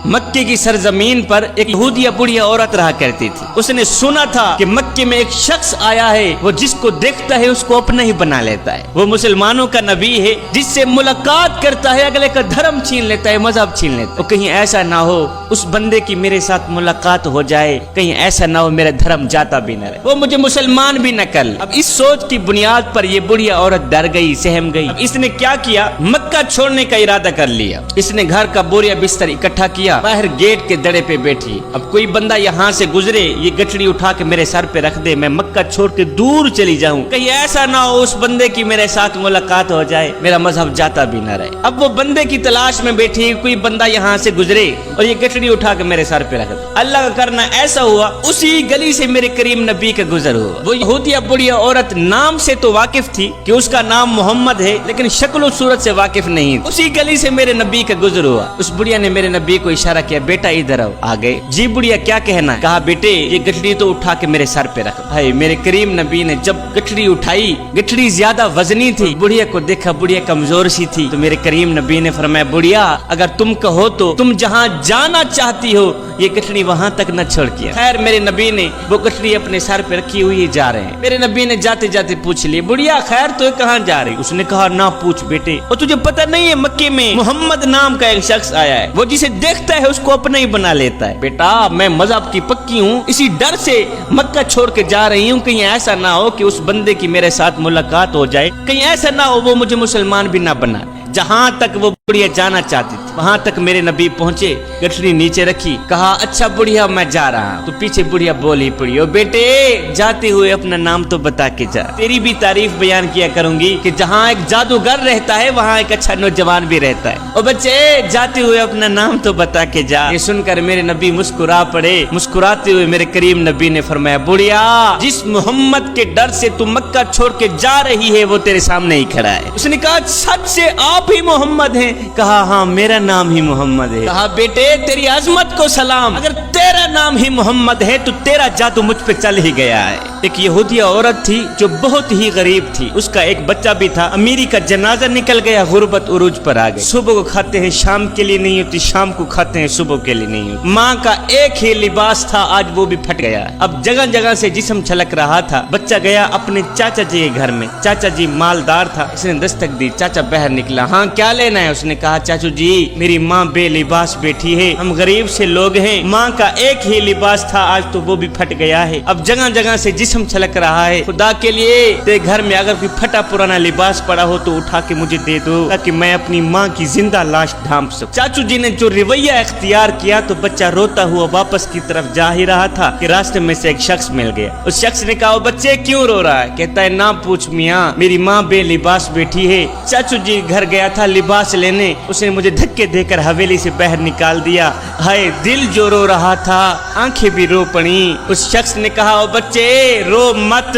मक्के की सरजमीन पर एक यहूदिया बुढ़िया औरत रहा करती थी। उसने सुना था कि मक्के में एक शख्स आया है, वो जिसको देखता है उसको अपना ही बना लेता है। वो मुसलमानों का नबी है, जिससे मुलाकात करता है अगले का धर्म छीन लेता है, मजहब छीन लेता है। और कहीं ऐसा ना हो उस बंदे की मेरे साथ मुलाकात हो जाए, कहीं ऐसा ना हो मेरा धर्म जाता भी न रहे, वो मुझे मुसलमान भी न कर ले। अब इस सोच की बुनियाद पर ये बुढ़िया औरत डर गई, सहम गई। अब इसने क्या किया, मक्का छोड़ने का इरादा कर लिया। इसने घर का बोरिया बिस्तर इकट्ठा किया, बाहर गेट के दड़े पे बैठी। अब कोई बंदा यहाँ से गुजरे, ये गठड़ी उठा के मेरे सर पे रख दे, मैं मक्का छोड़ के दूर चली जाऊं, कहीं ऐसा ना हो उस बंदे की मेरे साथ मुलाकात हो जाए, मेरा मजहब जाता भी न रहे। अब वो बंदे की तलाश में बैठी, कोई बंदा यहाँ से गुजरे और ये गठड़ी उठा के मेरे सर पे रख दे। अल्लाह का करना ऐसा हुआ, उसी गली से मेरे करीम नबी का गुजर हुआ। वो यहूदिया बुढ़िया औरत नाम से तो वाकिफ थी कि उसका नाम मोहम्मद है, लेकिन शक्ल सूरत से वाकिफ नहीं। उसी गली से मेरे नबी का गुजर हुआ। उस बुढ़िया ने मेरे नबी को इशारा किया, बेटा इधर आओ। आ गए। जी बुढ़िया क्या कहना? कहा बेटे ये गठड़ी तो उठा के मेरे सर पे रख। भाई मेरे करीम नबी ने जब गठड़ी उठाई, गठड़ी ज्यादा वजनी थी, बुढ़िया को देखा, बुढ़िया कमजोर सी थी, तो मेरे करीम नबी ने फरमाया, बुढ़िया अगर तुम कहो तो तुम जहाँ जाना चाहती हो ये गठड़ी वहाँ तक न छोड़ किया। खैर मेरे नबी ने वो गठड़ी अपने सर पे रखी हुई जा रहे हैं। मेरे नबी ने जाते जाते पूछ लिया, बुढ़िया खैर तो कहाँ जा रही? उसने कहा ना पूछ बेटे, और तुझे पता नहीं है मक्के में मोहम्मद नाम का एक शख्स आया है, वो जिसे देखता है उसको अपना ही बना लेता है। बेटा मैं मजहब की पक्की हूँ, इसी डर से मक्का छोड़ के जा रही हूँ, कहीं ऐसा ना हो कि उस बंदे की मेरे साथ मुलाकात हो जाए, कहीं ऐसा ना हो वो मुझे मुसलमान भी ना बना। जहाँ तक वो बुढ़िया जाना चाहती थी वहां तक मेरे नबी पहुंचे, गठड़ी नीचे रखी, कहा अच्छा बुढ़िया मैं जा रहा हूँ। तो पीछे बुढ़िया बोली पड़ी, ओ बेटे जाते हुए अपना नाम तो बता के जा, तेरी भी तारीफ बयान किया करूंगी कि जहाँ एक जादूगर रहता है वहाँ एक अच्छा नौजवान भी रहता है। ओ बच्चे जाते हुए अपना नाम तो बता के जा। ये सुनकर मेरे नबी मुस्कुरा पड़े। मुस्कुराते हुए मेरे करीम नबी ने फरमाया, बुढ़िया जिस मोहम्मद के डर से तू मक्का छोड़ के जा रही है वो तेरे सामने ही खड़ा है। उसने कहा सच से आप ही मोहम्मद हैं? कहा हाँ मेरा नाम ही मोहम्मद है। कहा बेटे तेरी अजमत को सलाम, अगर तेरा नाम ही मोहम्मद है तो तेरा जादू मुझ पे चल ही गया है। एक यहूदिया औरत थी जो बहुत ही गरीब थी, उसका एक बच्चा भी था। अमीरी का जनाजा निकल गया, गुर्बत उरूज पर आ गई। सुबह को खाते हैं शाम के लिए नहीं होती, शाम को खाते हैं सुबह के लिए नहीं होती। माँ का एक ही लिबास था, आज वो भी फट गया। अब जगह जगह से जिस्म छलक रहा था। बच्चा गया अपने चाचा जी के घर में, चाचा जी मालदार था, उसने दस्तक दी, चाचा बाहर निकला। हाँ क्या लेना है? उसने कहा चाचू जी मेरी माँ बेलिबास बैठी है, हम गरीब से लोग हैं, माँ का एक ही लिबास था आज तो वो भी फट गया है। अब जगह जगह से जिस्म छलक रहा है, खुदा के लिए तेरे घर में अगर कोई फटा पुराना लिबास पड़ा हो तो उठा के मुझे दे दो ताकि मैं अपनी माँ की जिंदा लाश ढांप सकूं। चाचू जी ने जो रवैया इख्तियार किया तो बच्चा रोता हुआ वापस की तरफ जा ही रहा था कि रास्ते में से एक शख्स मिल गया। उस शख्स ने कहा बच्चे क्यों रो रहा है? कहता है ना पूछ मियाँ, मेरी माँ बेलिबास बैठी है। चाचू जी घर गया था लिबास लेने, उसने मुझे धक्के देकर हवेली से बाहर निकाल दिया। हाय दिल जो रो रहा था आंखें भी रो पड़ी। उस शख्स ने कहा ओ बच्चे रो मत,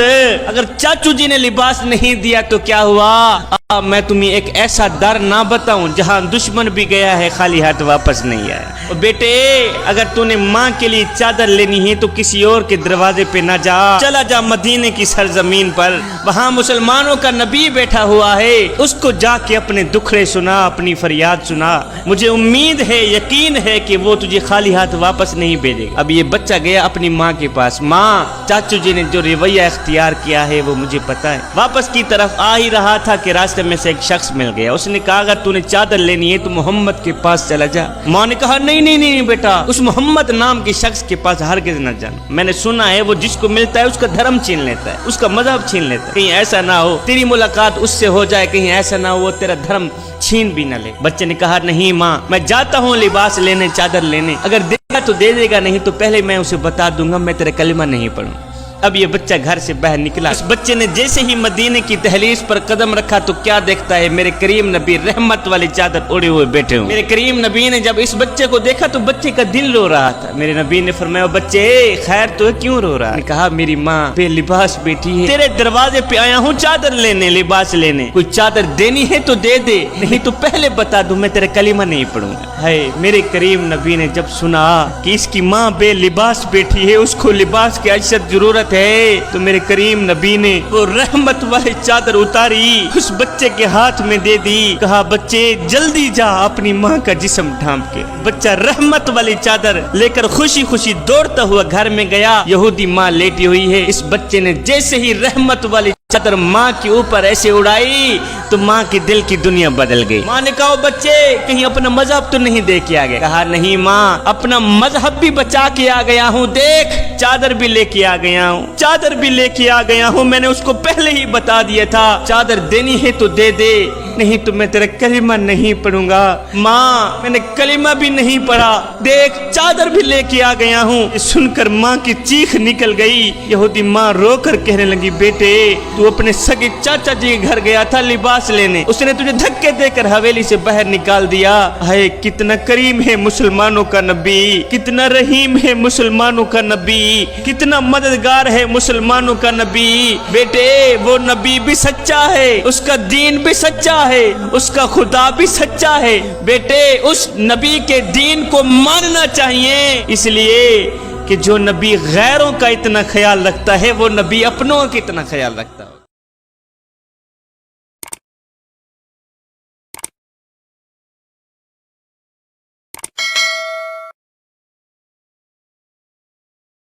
अगर चाचू जी ने लिबास नहीं दिया तो क्या हुआ? मैं तुम्हें एक ऐसा दर ना बताऊं जहां दुश्मन भी गया है खाली हाथ वापस नहीं आया। और बेटे अगर तूने माँ के लिए चादर लेनी है तो किसी और के दरवाजे पे ना जा, चला जा मदीने की सरजमीन पर, वहाँ मुसलमानों का नबी बैठा हुआ है, उसको जाके अपने दुखड़े सुना, अपनी फरियाद सुना। मुझे उम्मीद है, यकीन है कि वो तुझे खाली हाथ वापस नहीं भेजेगा। अब ये बच्चा गया अपनी माँ के पास, माँ चाचू जी ने जो रवैया इख्तियार किया है वो मुझे पता है। वापस की तरफ आ ही रहा था कि रास्ते में से एक शख्स मिल गया। उसने कहा अगर तूने चादर लेनी है तो मोहम्मद के पास चला जा। माँ ने कहा नहीं नहीं नहीं बेटा, उस मोहम्मद नाम के शख्स के पास हरगिज़ न जाना। मैंने सुना है वो जिसको मिलता है उसका धर्म छीन लेता है, उसका मजहब छीन लेता है। कहीं ऐसा ना हो तेरी मुलाकात उससे हो जाए, कहीं ऐसा ना हो वो तेरा धर्म छीन भी न ले। बच्चे ने कहा नहीं माँ मैं जाता हूँ लिबास लेने, चादर लेने, अगर देगा तो दे देगा, नहीं तो पहले मैं उसे बता दूंगा मैं तेरा कलिमा नहीं पढ़ूं। अब ये बच्चा घर से बाहर निकला। इस बच्चे ने जैसे ही मदीने की दहलीज पर कदम रखा तो क्या देखता है, मेरे करीम नबी रहमत वाली चादर ओढ़े हुए बैठे हुए। मेरे करीम नबी ने जब इस बच्चे को देखा तो बच्चे का दिल रो रहा था। मेरे नबी ने फरमाया बच्चे खैर तो क्यों रो रहा है? कहा मेरी माँ बेलिबास बैठी है, तेरे दरवाजे पे आया हूँ चादर लेने, लिबास लेने, कोई चादर देनी है तो दे दे, नहीं तो पहले बता दूं मैं तेरा कलीमा नहीं पढ़ूंगा। है मेरे करीम नबी ने जब सुना कि इसकी माँ बेलिबास बैठी है, उसको लिबास की अशद जरूरत मोहब्बत है तो मेरे करीम नबी ने वो रहमत वाली चादर उतारी, उस बच्चे के हाथ में दे दी, कहा बच्चे जल्दी जा अपनी माँ का जिस्म ढांप के। बच्चा रहमत वाली चादर लेकर खुशी खुशी दौड़ता हुआ घर में गया। यहूदी माँ लेटी हुई है। इस बच्चे ने जैसे ही रहमत वाली चादर माँ के ऊपर ऐसे उड़ाई तो माँ की दिल की दुनिया बदल गई। माँ ने कहा बच्चे कहीं अपना मजहब तो नहीं दे के आ गए? कहा नहीं माँ, अपना मजहब भी बचा के आ गया हूँ, देख चादर भी लेके आ गया हूँ, चादर भी लेके आ गया हूँ। मैंने उसको पहले ही बता दिया था, चादर देनी है तो दे दे, नहीं तो मैं तेरा कलिमा नहीं पढ़ूंगा। माँ मैंने कलिमा भी नहीं पढ़ा, देख चादर भी लेके आ गया हूँ। सुनकर माँ की चीख निकल गई। यहूदी माँ रोकर कहने लगी बेटे तू अपने सगे चाचा जी के घर गया था लिबास लेने, उसने तुझे धक्के देकर हवेली से बाहर निकाल दिया। हाय कितना करीम है मुसलमानों का नबी, कितना रहीम है मुसलमानों का नबी, कितना मददगार है मुसलमानों का नबी। बेटे वो नबी भी सच्चा है, उसका दीन भी सच्चा है, उसका खुदा भी सच्चा है। बेटे उस नबी के दीन को मानना चाहिए, इसलिए कि जो नबी गैरों का इतना ख्याल रखता है वो नबी अपनों का कितना ख्याल रखता है।